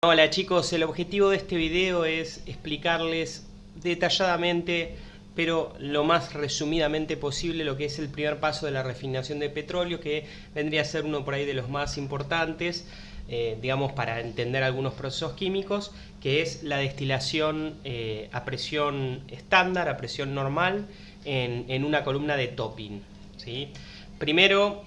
Hola chicos, el objetivo de este video es explicarles detalladamente, pero lo más resumidamente posible, lo que es el primer paso de la refinación de petróleo, que vendría a ser uno por ahí de los más importantes, digamos, para entender algunos procesos químicos, que es la destilación a presión estándar, a presión normal, en una columna de topping, ¿sí? Primero,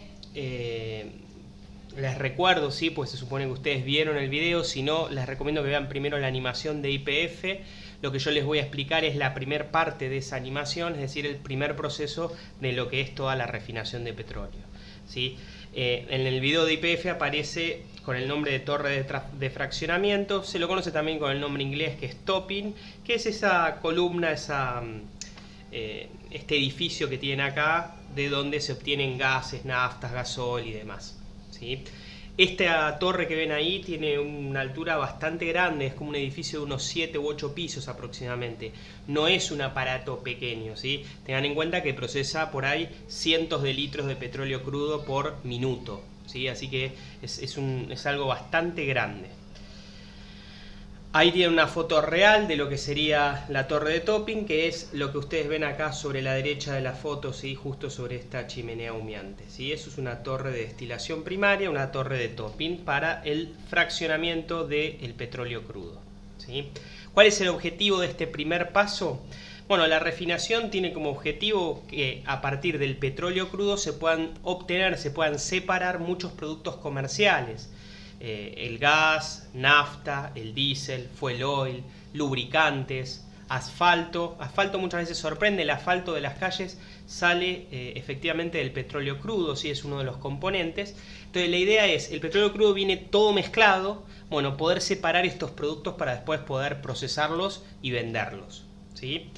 les recuerdo, sí, pues se supone que ustedes vieron el video. Si no, les recomiendo que vean primero la animación de YPF. Lo que yo les voy a explicar es la primera parte de esa animación, es decir, el primer proceso de lo que es toda la refinación de petróleo, ¿sí? En el video de YPF aparece con el nombre de torre de fraccionamiento. Se lo conoce también con el nombre inglés, que es topping, que es esa columna, este edificio que tienen acá, de donde se obtienen gases, naftas, gasol y demás, ¿sí? Esta torre que ven ahí tiene una altura bastante grande, es como un edificio de unos 7 u 8 pisos aproximadamente. No es un aparato pequeño, ¿sí? Tengan en cuenta que procesa por ahí cientos de litros de petróleo crudo por minuto, ¿sí? Así que es algo bastante grande. Ahí tienen una foto real de lo que sería la torre de topping, que es lo que ustedes ven acá sobre la derecha de la foto, ¿sí? Justo sobre esta chimenea humeante, ¿sí? Eso es una torre de destilación primaria, una torre de topping para el fraccionamiento del petróleo crudo, ¿sí? ¿Cuál es el objetivo de este primer paso? Bueno, la refinación tiene como objetivo que a partir del petróleo crudo se puedan separar muchos productos comerciales. El gas, nafta, el diésel, fuel oil, lubricantes, asfalto. Asfalto muchas veces sorprende, el asfalto de las calles sale efectivamente del petróleo crudo, ¿sí? Es uno de los componentes. Entonces la idea es, el petróleo crudo viene todo mezclado, bueno, poder separar estos productos para después poder procesarlos y venderlos, ¿sí?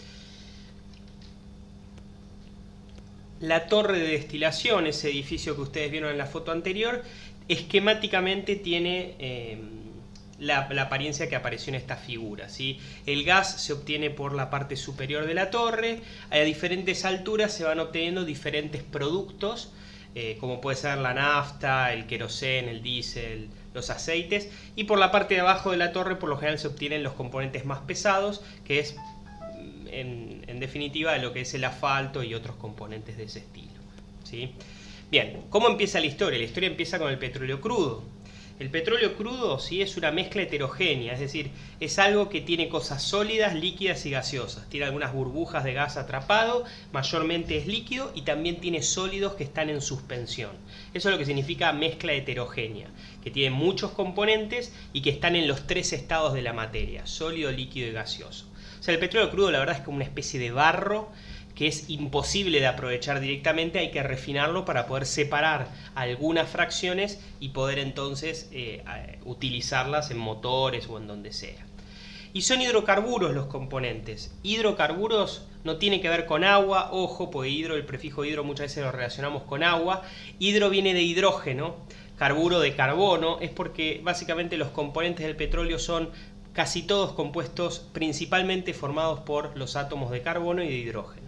La torre de destilación, ese edificio que ustedes vieron en la foto anterior, esquemáticamente tiene la apariencia que apareció en esta figura, ¿sí? El gas se obtiene por la parte superior de la torre. A diferentes alturas se van obteniendo diferentes productos, como puede ser la nafta, el queroseno, el diésel, los aceites, y por la parte de abajo de la torre por lo general se obtienen los componentes más pesados, que es en definitiva lo que es el asfalto y otros componentes de ese estilo, ¿sí? Bien, ¿cómo empieza la historia? La historia empieza con el petróleo crudo. El petróleo crudo, sí, es una mezcla heterogénea, es decir, es algo que tiene cosas sólidas, líquidas y gaseosas. Tiene algunas burbujas de gas atrapado, mayormente es líquido, y también tiene sólidos que están en suspensión. Eso es lo que significa mezcla heterogénea, que tiene muchos componentes y que están en los tres estados de la materia: sólido, líquido y gaseoso. O sea, el petróleo crudo la verdad es como una especie de barro que es imposible de aprovechar directamente. Hay que refinarlo para poder separar algunas fracciones y poder entonces utilizarlas en motores o en donde sea. Y son hidrocarburos los componentes. Hidrocarburos no tiene que ver con agua, ojo, porque el prefijo hidro muchas veces lo relacionamos con agua. Hidro viene de hidrógeno, carburo de carbono, es porque básicamente los componentes del petróleo son casi todos compuestos principalmente formados por los átomos de carbono y de hidrógeno.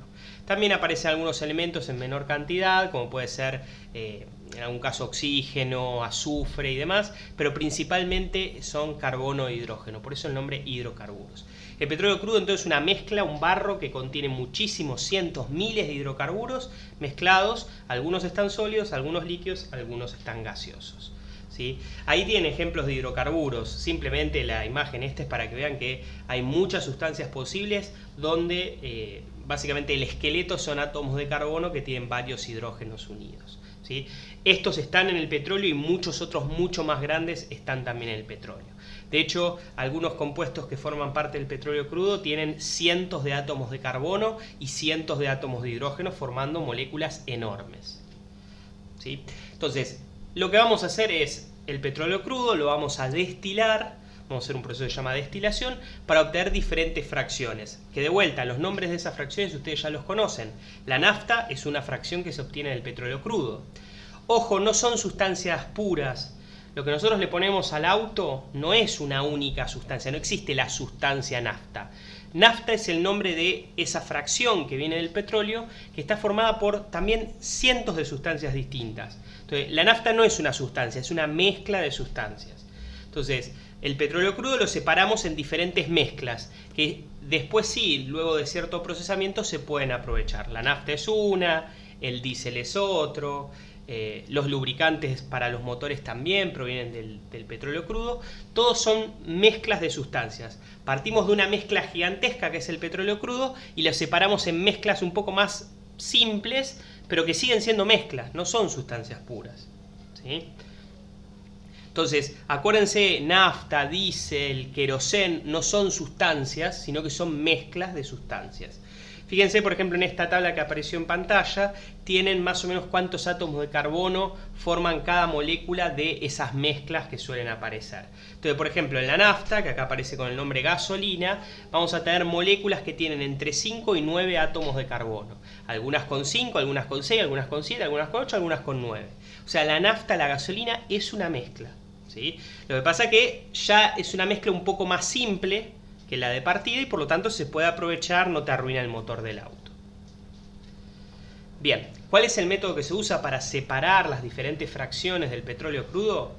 También aparecen algunos elementos en menor cantidad, como puede ser en algún caso oxígeno, azufre y demás, pero principalmente son carbono e hidrógeno, por eso el nombre hidrocarburos. El petróleo crudo entonces es una mezcla, un barro que contiene muchísimos, cientos, miles de hidrocarburos mezclados. Algunos están sólidos, algunos líquidos, algunos están gaseosos, ¿sí? Ahí tienen ejemplos de hidrocarburos. Simplemente la imagen esta es para que vean que hay muchas sustancias posibles donde básicamente el esqueleto son átomos de carbono que tienen varios hidrógenos unidos, ¿sí? Estos están en el petróleo y muchos otros mucho más grandes están también en el petróleo. De hecho, algunos compuestos que forman parte del petróleo crudo tienen cientos de átomos de carbono y cientos de átomos de hidrógeno formando moléculas enormes, ¿sí? Entonces, lo que vamos a hacer es el petróleo crudo, lo vamos a destilar. Vamos a hacer un proceso que se llama destilación para obtener diferentes fracciones. Que de vuelta, los nombres de esas fracciones ustedes ya los conocen. La nafta es una fracción que se obtiene del petróleo crudo. Ojo, no son sustancias puras. Lo que nosotros le ponemos al auto no es una única sustancia, no existe la sustancia nafta. Nafta es el nombre de esa fracción que viene del petróleo, que está formada por también cientos de sustancias distintas. Entonces, la nafta no es una sustancia, es una mezcla de sustancias. Entonces, El petróleo crudo lo separamos en diferentes mezclas, que después sí, luego de cierto procesamiento, se pueden aprovechar. La nafta es una, el diésel es otro, los lubricantes para los motores también provienen del petróleo crudo. Todos son mezclas de sustancias. Partimos de una mezcla gigantesca que es el petróleo crudo y lo separamos en mezclas un poco más simples, pero que siguen siendo mezclas, no son sustancias puras, ¿sí? Entonces, acuérdense, nafta, diésel, querosén no son sustancias, sino que son mezclas de sustancias. Fíjense, por ejemplo, en esta tabla que apareció en pantalla, tienen más o menos cuántos átomos de carbono forman cada molécula de esas mezclas que suelen aparecer. Entonces, por ejemplo, en la nafta, que acá aparece con el nombre gasolina, vamos a tener moléculas que tienen entre 5 y 9 átomos de carbono. Algunas con 5, algunas con 6, algunas con 7, algunas con 8, algunas con 9. O sea, la nafta, la gasolina es una mezcla, ¿sí? Lo que pasa es que ya es una mezcla un poco más simple que la de partida y por lo tanto se puede aprovechar, no te arruina el motor del auto. Bien, ¿cuál es el método que se usa para separar las diferentes fracciones del petróleo crudo?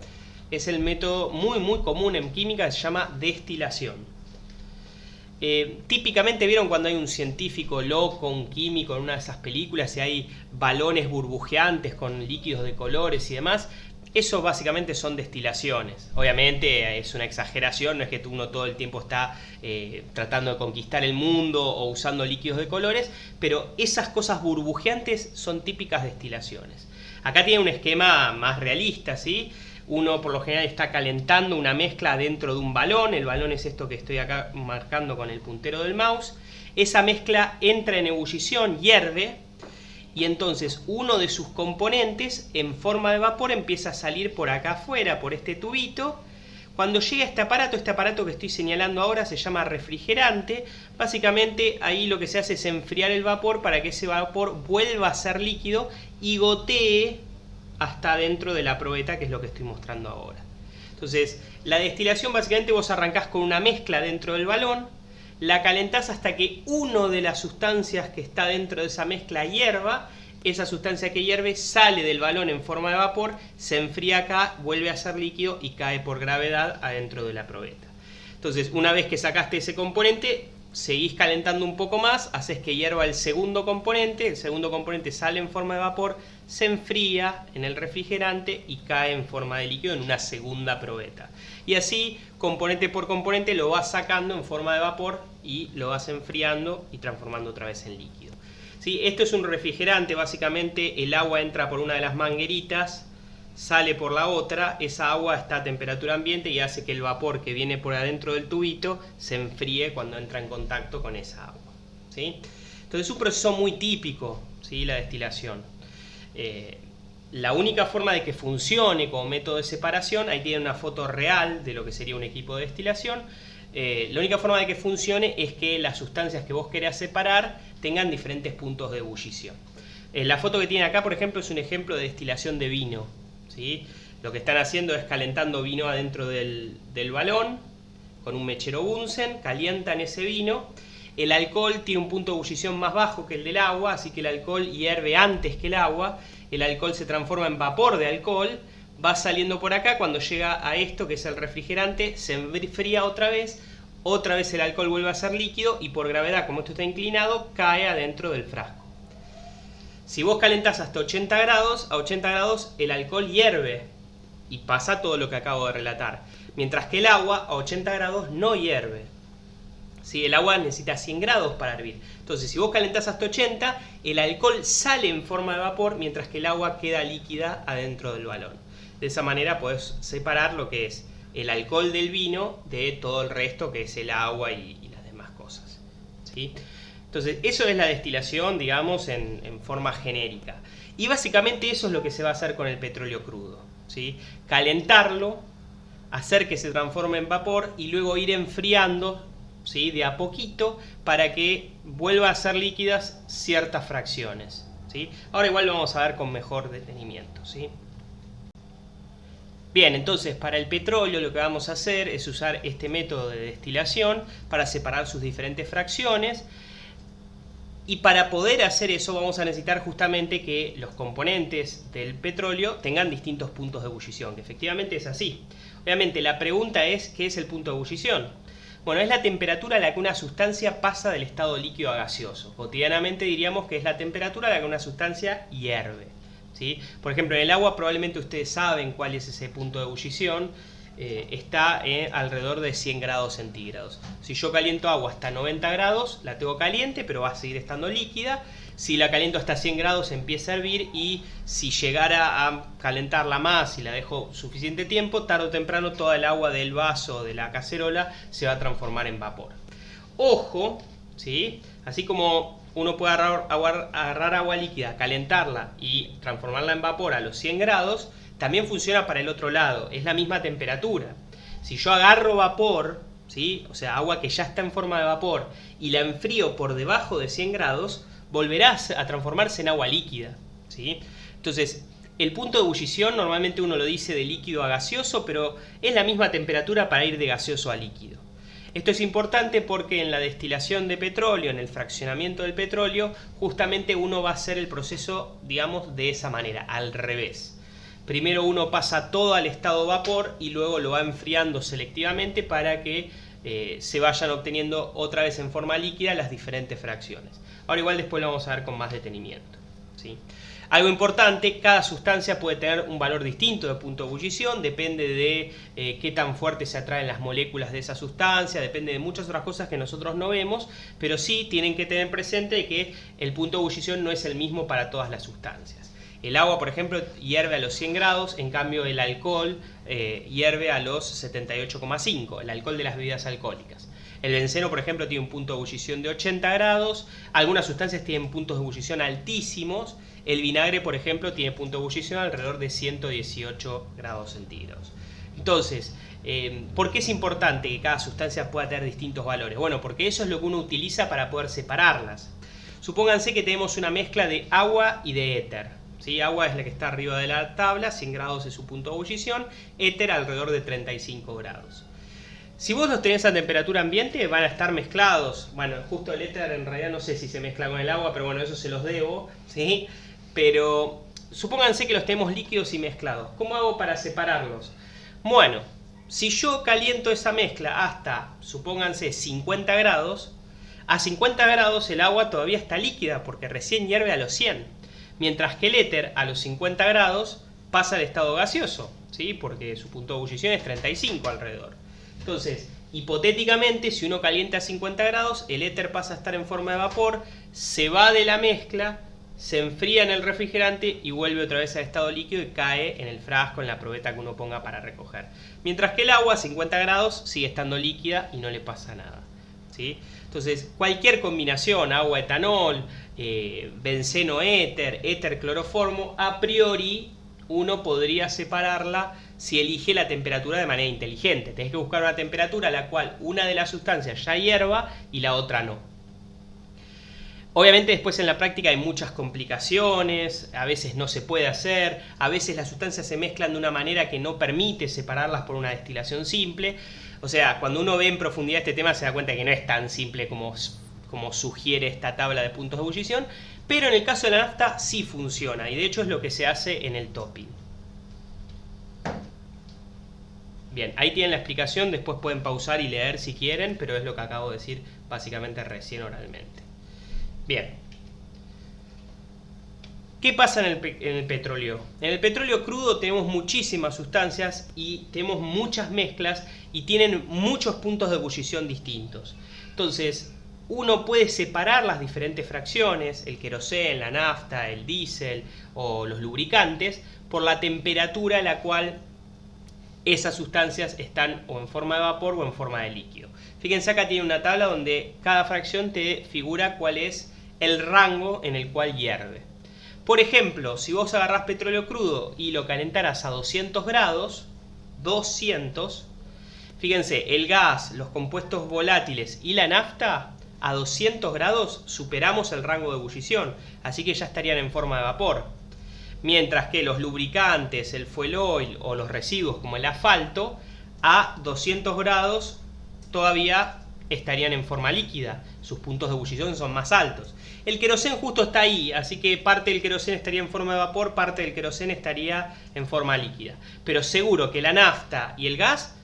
Es el método muy común en química que se llama destilación. Típicamente vieron cuando hay un científico loco, un químico en una de esas películas y hay balones burbujeantes con líquidos de colores y demás. Eso básicamente son destilaciones. Obviamente es una exageración, no es que uno todo el tiempo está tratando de conquistar el mundo o usando líquidos de colores, pero esas cosas burbujeantes son típicas destilaciones. Acá tiene un esquema más realista, ¿sí? Uno por lo general está calentando una mezcla dentro de un balón, el balón es esto que estoy acá marcando con el puntero del mouse. Esa mezcla entra en ebullición, hierve, y entonces uno de sus componentes en forma de vapor empieza a salir por acá afuera, por este tubito. Cuando llega este aparato que estoy señalando ahora se llama refrigerante. Básicamente ahí lo que se hace es enfriar el vapor para que ese vapor vuelva a ser líquido y gotee hasta dentro de la probeta, que es lo que estoy mostrando ahora. Entonces, la destilación básicamente vos arrancás con una mezcla dentro del balón, la calentás hasta que uno de las sustancias que está dentro de esa mezcla hierva. Esa sustancia que hierve sale del balón en forma de vapor, se enfría acá, vuelve a ser líquido y cae por gravedad adentro de la probeta. Entonces, una vez que sacaste ese componente, seguís calentando un poco más, haces que hierva el segundo componente sale en forma de vapor, se enfría en el refrigerante y cae en forma de líquido en una segunda probeta. Y así, componente por componente, lo vas sacando en forma de vapor y lo vas enfriando y transformando otra vez en líquido. ¿Sí? Esto es un refrigerante, básicamente el agua entra por una de las mangueritas, sale por la otra, esa agua está a temperatura ambiente y hace que el vapor que viene por adentro del tubito se enfríe cuando entra en contacto con esa agua, ¿sí? Entonces es un proceso muy típico, ¿sí? La destilación. La única forma de que funcione como método de separación, ahí tienen una foto real de lo que sería un equipo de destilación. La única forma de que funcione es que las sustancias que vos querés separar tengan diferentes puntos de ebullición. La foto que tienen acá, por ejemplo, es un ejemplo de destilación de vino, ¿sí? Lo que están haciendo es calentando vino adentro del balón con un mechero Bunsen, calientan ese vino. El alcohol tiene un punto de ebullición más bajo que el del agua, así que el alcohol hierve antes que el agua. El alcohol se transforma en vapor de alcohol, va saliendo por acá, cuando llega a esto que es el refrigerante, se enfría otra vez el alcohol vuelve a ser líquido y por gravedad, como esto está inclinado, cae adentro del frasco. Si vos calentás hasta 80 grados, a 80 grados el alcohol hierve y pasa todo lo que acabo de relatar, mientras que el agua a 80 grados no hierve. ¿Sí? El agua necesita 100 grados para hervir. Entonces, si vos calentás hasta 80, el alcohol sale en forma de vapor, mientras que el agua queda líquida adentro del balón. De esa manera podés separar lo que es el alcohol del vino de todo el resto, que es el agua y las demás cosas, ¿sí? Entonces, eso es la destilación, digamos, en forma genérica. Y básicamente eso es lo que se va a hacer con el petróleo crudo, ¿sí? Calentarlo, hacer que se transforme en vapor y luego ir enfriando, ¿sí? De a poquito para que vuelva a ser líquidas ciertas fracciones, ¿sí? Ahora igual lo vamos a ver con mejor detenimiento, ¿sí? Bien, entonces para el petróleo lo que vamos a hacer es usar este método de destilación para separar sus diferentes fracciones. Y para poder hacer eso vamos a necesitar justamente que los componentes del petróleo tengan distintos puntos de ebullición, que efectivamente es así. Obviamente la pregunta es, ¿qué es el punto de ebullición? Bueno, es la temperatura a la que una sustancia pasa del estado líquido a gaseoso. Cotidianamente diríamos que es la temperatura a la que una sustancia hierve, ¿sí? Por ejemplo, en el agua probablemente ustedes saben cuál es ese punto de ebullición. Está alrededor de 100 grados centígrados. Si yo caliento agua hasta 90 grados, la tengo caliente, pero va a seguir estando líquida. Si la caliento hasta 100 grados, empieza a hervir, y si llegara a calentarla más y la dejo suficiente tiempo, tarde o temprano toda el agua del vaso, de la cacerola, se va a transformar en vapor. Ojo, ¿sí? Así como uno puede agarrar agua líquida, calentarla y transformarla en vapor a los 100 grados, también funciona para el otro lado, es la misma temperatura. Si yo agarro vapor, ¿sí? O sea, agua que ya está en forma de vapor, y la enfrío por debajo de 100 grados, volverá a transformarse en agua líquida, ¿sí? Entonces, el punto de ebullición normalmente uno lo dice de líquido a gaseoso, pero es la misma temperatura para ir de gaseoso a líquido. Esto es importante porque en la destilación de petróleo, en el fraccionamiento del petróleo, justamente uno va a hacer el proceso, digamos, de esa manera, al revés. Primero uno pasa todo al estado vapor y luego lo va enfriando selectivamente para que se vayan obteniendo otra vez en forma líquida las diferentes fracciones. Ahora igual después lo vamos a ver con más detenimiento, ¿sí? Algo importante, cada sustancia puede tener un valor distinto de punto de ebullición, depende de qué tan fuerte se atraen las moléculas de esa sustancia, depende de muchas otras cosas que nosotros no vemos, pero sí tienen que tener presente que el punto de ebullición no es el mismo para todas las sustancias. El agua, por ejemplo, hierve a los 100 grados, en cambio el alcohol hierve a los 78,5, el alcohol de las bebidas alcohólicas. El benceno, por ejemplo, tiene un punto de ebullición de 80 grados, algunas sustancias tienen puntos de ebullición altísimos, el vinagre, por ejemplo, tiene punto de ebullición alrededor de 118 grados centígrados. Entonces, ¿por qué es importante que cada sustancia pueda tener distintos valores? Bueno, porque eso es lo que uno utiliza para poder separarlas. Supónganse que tenemos una mezcla de agua y de éter. ¿Sí? Agua es la que está arriba de la tabla, 100 grados es su punto de ebullición, éter alrededor de 35 grados. Si vos los tenés a temperatura ambiente, van a estar mezclados. Bueno, justo el éter en realidad no sé si se mezcla con el agua, pero bueno, eso se los debo, ¿sí? Pero supónganse que los tenemos líquidos y mezclados. ¿Cómo hago para separarlos? Bueno, si yo caliento esa mezcla hasta, supónganse, 50 grados, a 50 grados el agua todavía está líquida porque recién hierve a los 100. Mientras que el éter a los 50 grados pasa al estado gaseoso, ¿sí? Porque su punto de ebullición es 35 alrededor. Entonces, hipotéticamente, si uno calienta a 50 grados, el éter pasa a estar en forma de vapor, se va de la mezcla, se enfría en el refrigerante y vuelve otra vez al estado líquido y cae en el frasco, en la probeta que uno ponga para recoger. Mientras que el agua a 50 grados sigue estando líquida y no le pasa nada, ¿sí? Entonces, cualquier combinación, agua-etanol, benceno-éter, éter-cloroformo, a priori uno podría separarla si elige la temperatura de manera inteligente. Tenés que buscar una temperatura a la cual una de las sustancias ya hierva y la otra no. Obviamente después en la práctica hay muchas complicaciones, a veces no se puede hacer, a veces las sustancias se mezclan de una manera que no permite separarlas por una destilación simple. O sea, cuando uno ve en profundidad este tema se da cuenta que no es tan simple como sugiere esta tabla de puntos de ebullición, pero en el caso de la nafta sí funciona y de hecho es lo que se hace en el topping. Bien, ahí tienen la explicación, después pueden pausar y leer si quieren, pero es lo que acabo de decir básicamente recién oralmente. Bien. ¿Qué pasa en el petróleo? En el petróleo crudo tenemos muchísimas sustancias y tenemos muchas mezclas y tienen muchos puntos de ebullición distintos. Entonces, uno puede separar las diferentes fracciones, el queroseno, la nafta, el diésel o los lubricantes, por la temperatura a la cual esas sustancias están o en forma de vapor o en forma de líquido. Fíjense, acá tiene una tabla donde cada fracción te figura cuál es el rango en el cual hierve. Por ejemplo, si vos agarrás petróleo crudo y lo calentaras a 200 grados, 200, fíjense, el gas, los compuestos volátiles y la nafta, a 200 grados superamos el rango de ebullición, así que ya estarían en forma de vapor. Mientras que los lubricantes, el fuel oil o los residuos como el asfalto, a 200 grados todavía estarían en forma líquida, sus puntos de ebullición son más altos. El queroseno justo está ahí, así que parte del queroseno estaría en forma de vapor, parte del queroseno estaría en forma líquida. Pero seguro que la nafta y el gas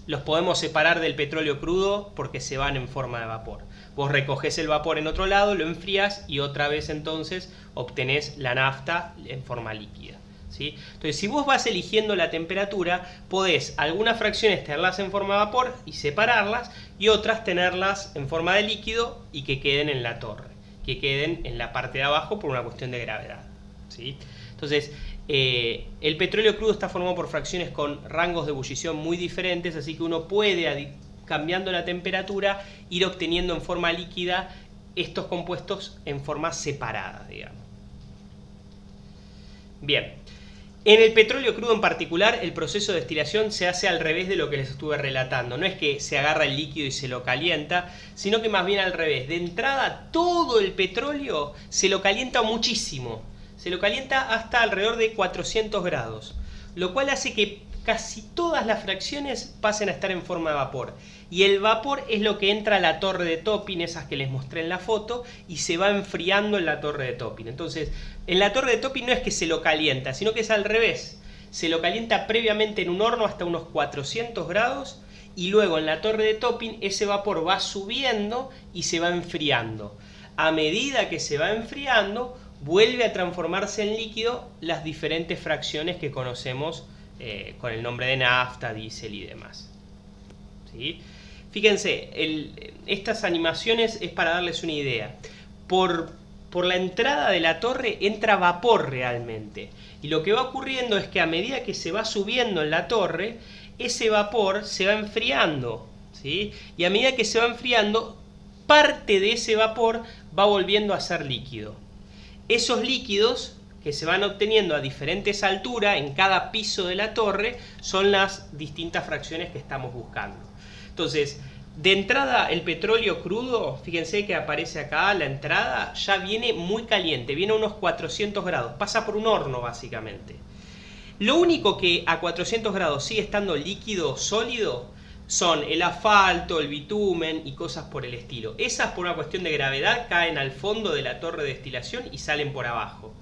los podemos separar del petróleo crudo porque se van en forma de vapor. Vos recogés el vapor en otro lado, lo enfrías y otra vez entonces obtenés la nafta en forma líquida, ¿sí? Entonces, si vos vas eligiendo la temperatura, podés algunas fracciones tenerlas en forma de vapor y separarlas, y otras tenerlas en forma de líquido y que queden en la torre, que queden en la parte de abajo por una cuestión de gravedad, ¿sí? Entonces, el petróleo crudo está formado por fracciones con rangos de ebullición muy diferentes, así que uno puede, cambiando la temperatura, ir obteniendo en forma líquida estos compuestos en forma separada, digamos. Bien, en el petróleo crudo en particular, el proceso de destilación se hace al revés de lo que les estuve relatando. No es que se agarra el líquido y se lo calienta, sino que más bien al revés. De entrada, todo el petróleo se lo calienta muchísimo. Se lo calienta hasta alrededor de 400 grados, lo cual hace que casi todas las fracciones pasen a estar en forma de vapor. Y el vapor es lo que entra a la torre de topping, esas que les mostré en la foto, y se va enfriando en la torre de topping. Entonces, en la torre de topping no es que se lo calienta, sino que es al revés. Se lo calienta previamente en un horno hasta unos 400 grados, y luego en la torre de topping ese vapor va subiendo y se va enfriando. A medida que se va enfriando, vuelve a transformarse en líquido las diferentes fracciones que conocemos con el nombre de nafta, diésel y demás, ¿sí? Fíjense, estas animaciones es para darles una idea. Por la entrada de la torre entra vapor realmente. Y lo que va ocurriendo es que a medida que se va subiendo en la torre, ese vapor se va enfriando, ¿sí? Y a medida que se va enfriando, parte de ese vapor va volviendo a ser líquido. Esos líquidos que se van obteniendo a diferentes alturas en cada piso de la torre son las distintas fracciones que estamos buscando. Entonces, de entrada el petróleo crudo, fíjense que aparece acá, la entrada ya viene muy caliente, viene a unos 400 grados, pasa por un horno básicamente. Lo único que a 400 grados sigue estando líquido, sólido, son el asfalto, el bitumen y cosas por el estilo. Esas, por una cuestión de gravedad, caen al fondo de la torre de destilación y salen por abajo.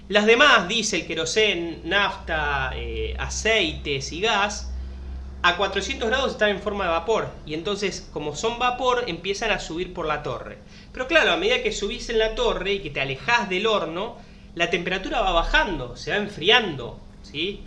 Las demás, diésel, queroseno, nafta, aceites y gas, a 400 grados están en forma de vapor. Y entonces, como son vapor, empiezan a subir por la torre. Pero claro, a medida que subís en la torre y que te alejás del horno, la temperatura va bajando, se va enfriando, ¿sí?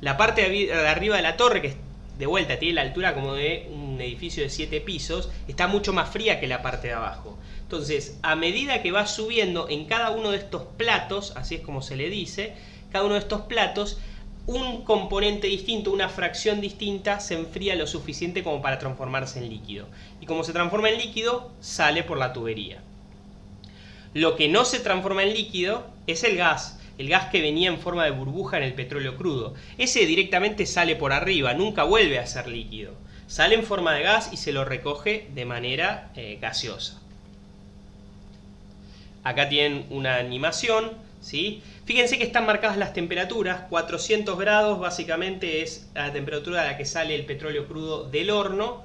La parte de arriba de la torre, que de vuelta tiene la altura como de un edificio de 7 pisos, está mucho más fría que la parte de abajo. Entonces, a medida que va subiendo en cada uno de estos platos, así es como se le dice, cada uno de estos platos, un componente distinto, una fracción distinta, se enfría lo suficiente como para transformarse en líquido. Y como se transforma en líquido, sale por la tubería. Lo que no se transforma en líquido es el gas que venía en forma de burbuja en el petróleo crudo. Ese directamente sale por arriba, nunca vuelve a ser líquido. Sale en forma de gas y se lo recoge de manera gaseosa. Acá tienen una animación, ¿sí? Fíjense que están marcadas las temperaturas. 400 grados básicamente es la temperatura a la que sale el petróleo crudo del horno.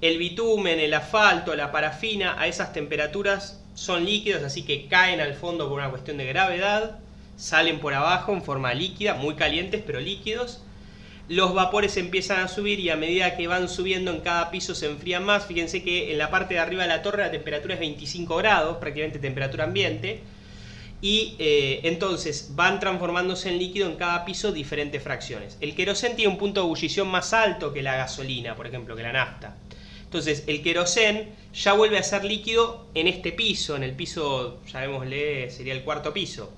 El bitumen, el asfalto, la parafina, a esas temperaturas son líquidos, así que caen al fondo por una cuestión de gravedad. Salen por abajo en forma líquida, muy calientes pero líquidos. Los vapores empiezan a subir y a medida que van subiendo en cada piso se enfrían más. Fíjense que en la parte de arriba de la torre la temperatura es 25 grados, prácticamente temperatura ambiente. Y entonces van transformándose en líquido en cada piso diferentes fracciones. El queroseno tiene un punto de ebullición más alto que la gasolina, por ejemplo, que la nafta. Entonces el queroseno ya vuelve a ser líquido en este piso, en el piso, llamémosle, sería el cuarto piso.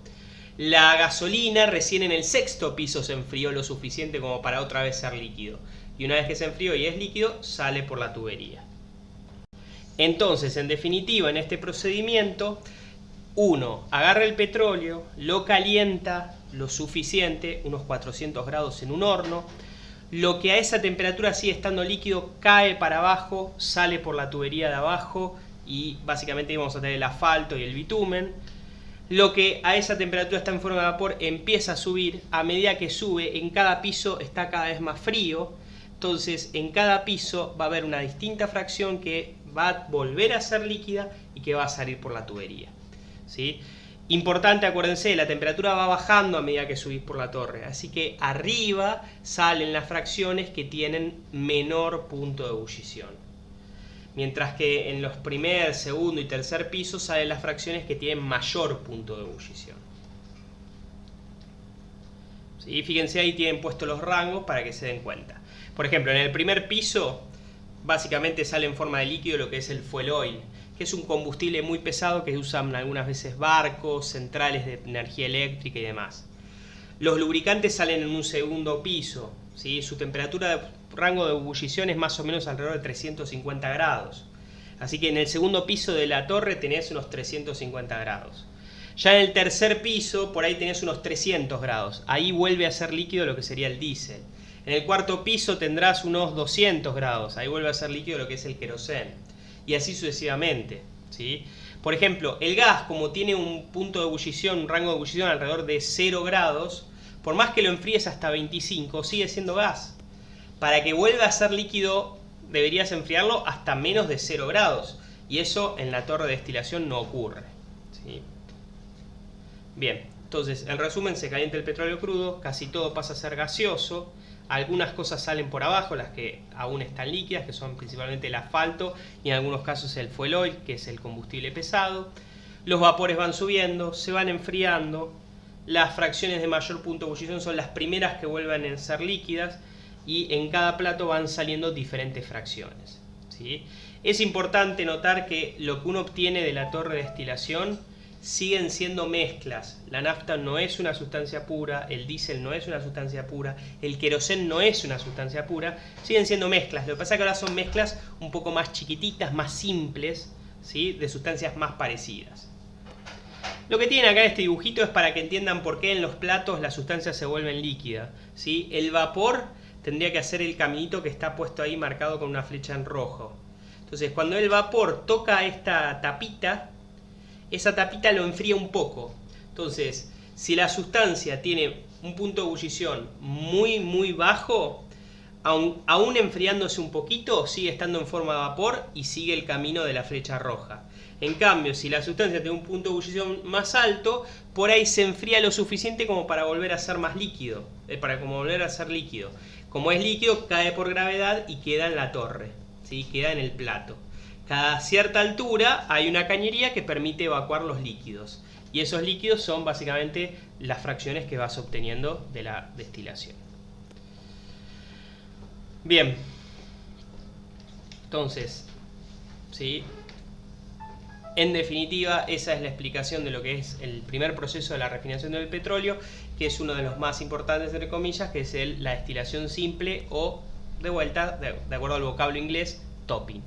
La gasolina recién en el sexto piso se enfrió lo suficiente como para otra vez ser líquido. Y una vez que se enfrió y es líquido, sale por la tubería. Entonces, en definitiva, en este procedimiento, uno agarra el petróleo, lo calienta lo suficiente, unos 400 grados en un horno. Lo que a esa temperatura sigue estando líquido cae para abajo, sale por la tubería de abajo y básicamente vamos a tener el asfalto y el bitumen. Lo que a esa temperatura está en forma de vapor empieza a subir. A medida que sube, en cada piso está cada vez más frío. Entonces, en cada piso va a haber una distinta fracción que va a volver a ser líquida y que va a salir por la tubería, ¿sí? Importante, acuérdense, la temperatura va bajando a medida que subís por la torre, así que arriba salen las fracciones que tienen menor punto de ebullición, mientras que en los primer, segundo y tercer pisos salen las fracciones que tienen mayor punto de ebullición. ¿Sí? Fíjense, ahí tienen puestos los rangos para que se den cuenta. Por ejemplo, en el primer piso básicamente sale en forma de líquido lo que es el fuel oil, que es un combustible muy pesado que usan algunas veces barcos, centrales de energía eléctrica y demás. Los lubricantes salen en un segundo piso, ¿sí? Su temperatura de rango de ebullición es más o menos alrededor de 350 grados. Así que en el segundo piso de la torre tenés unos 350 grados. Ya en el tercer piso, por ahí tenés unos 300 grados. Ahí vuelve a ser líquido lo que sería el diésel. En el cuarto piso tendrás unos 200 grados. Ahí vuelve a ser líquido lo que es el queroseno. Y así sucesivamente, ¿sí? Por ejemplo, el gas, como tiene un punto de ebullición, un rango de ebullición alrededor de 0 grados, por más que lo enfríes hasta 25, sigue siendo gas. Para que vuelva a ser líquido, deberías enfriarlo hasta menos de 0 grados. Y eso en la torre de destilación no ocurre, ¿sí? Bien, entonces, en resumen, se calienta el petróleo crudo, casi todo pasa a ser gaseoso. Algunas cosas salen por abajo, las que aún están líquidas, que son principalmente el asfalto y en algunos casos el fuel oil, que es el combustible pesado. Los vapores van subiendo, se van enfriando. Las fracciones de mayor punto de ebullición son las primeras que vuelven a ser líquidas y en cada plato van saliendo diferentes fracciones, ¿sí? Es importante notar que lo que uno obtiene de la torre de destilación siguen siendo mezclas. La nafta no es una sustancia pura, el diésel no es una sustancia pura, el queroseno no es una sustancia pura, siguen siendo mezclas. Lo que pasa es que ahora son mezclas un poco más chiquititas, más simples, ¿sí? De sustancias más parecidas. Lo que tienen acá este dibujito es para que entiendan por qué en los platos las sustancias se vuelven líquidas, ¿sí? El vapor tendría que hacer el caminito que está puesto ahí marcado con una flecha en rojo. Entonces, cuando el vapor toca esta tapita, esa tapita lo enfría un poco. Entonces, si la sustancia tiene un punto de ebullición muy bajo, aún enfriándose un poquito, sigue estando en forma de vapor y sigue el camino de la flecha roja. En cambio, si la sustancia tiene un punto de ebullición más alto, por ahí se enfría lo suficiente como para volver a ser más líquido. Como es líquido, cae por gravedad y queda en la torre, ¿sí? Queda en el plato. Cada cierta altura hay una cañería que permite evacuar los líquidos. Y esos líquidos son básicamente las fracciones que vas obteniendo de la destilación. Bien. Entonces, ¿sí? En definitiva, esa es la explicación de lo que es el primer proceso de la refinación del petróleo, que es uno de los más importantes, entre comillas, que es la destilación simple o, de vuelta, de acuerdo al vocablo inglés, topping.